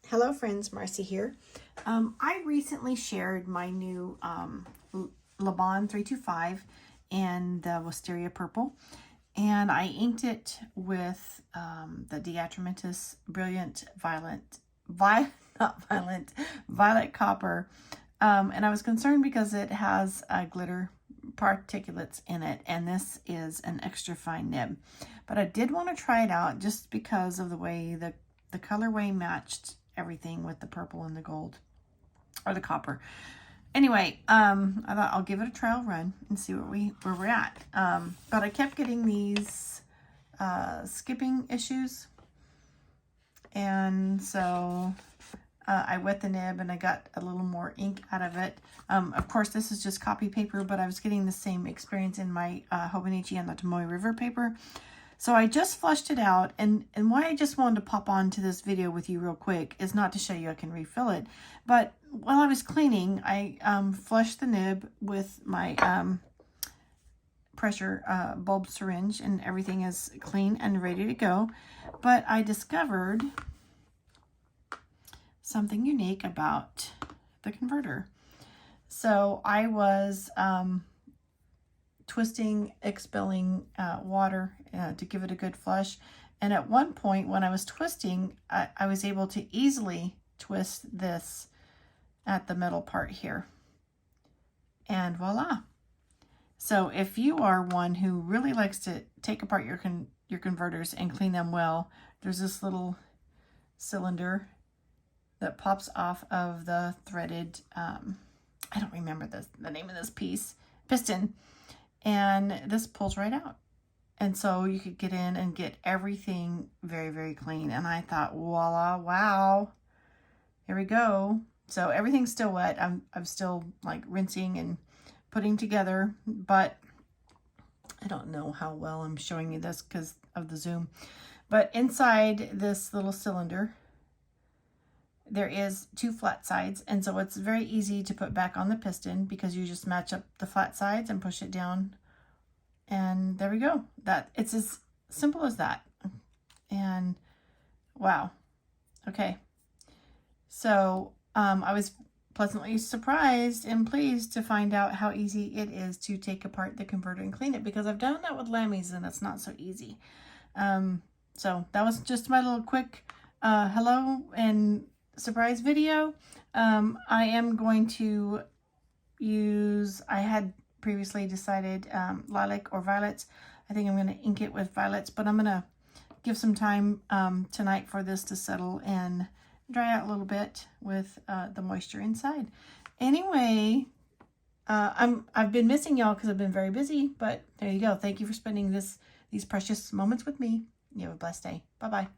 Hello friends, Marcy here. I recently shared my new Laban 325 and the Wisteria Purple, and I inked it with the Diatramentus Brilliant Violet Copper, and I was concerned because it has glitter particulates in it, and this is an extra fine nib, but I did want to try it out just because of the way the colorway matched everything with the purple and the gold, or the copper. Anyway, I thought I'll give it a trial run and see where we're at. But I kept getting these skipping issues, and so I wet the nib and I got a little more ink out of it. Of course, this is just copy paper, but I was getting the same experience in my Hobonichi and the Tomoe River paper. So I just flushed it out, and why I just wanted to pop onto this video with you real quick is not to show you I can refill it, but while I was cleaning, I flushed the nib with my pressure bulb syringe, and everything is clean and ready to go. But I discovered something unique about the converter. So I was twisting, expelling water to give it a good flush. And at one point when I was twisting, I was able to easily twist this at the middle part here. And voila. So if you are one who really likes to take apart your converters and clean them well, there's this little cylinder that pops off of the threaded, I don't remember the name of this piece, piston. And this pulls right out. And so you could get in and get everything very, very clean. And I thought, voila, wow, here we go. So everything's still wet. I'm still like rinsing and putting together, but I don't know how well I'm showing you this because of the zoom. But inside this little cylinder, there is two flat sides, and so it's very easy to put back on the piston because you just match up the flat sides and push it down, and there we go. It's as simple as that. And wow. Okay, so I was pleasantly surprised and pleased to find out how easy it is to take apart the converter and clean it, because I've done that with Lammies and it's not so easy. So that was just my little quick hello and surprise video. I am going to use, I had previously decided lilac or violets. I think I'm going to ink it with violets, but I'm going to give some time tonight for this to settle and dry out a little bit with the moisture inside. Anyway, I've been missing y'all because I've been very busy, but there you go. Thank you for spending these precious moments with me. You have a blessed day. Bye-bye.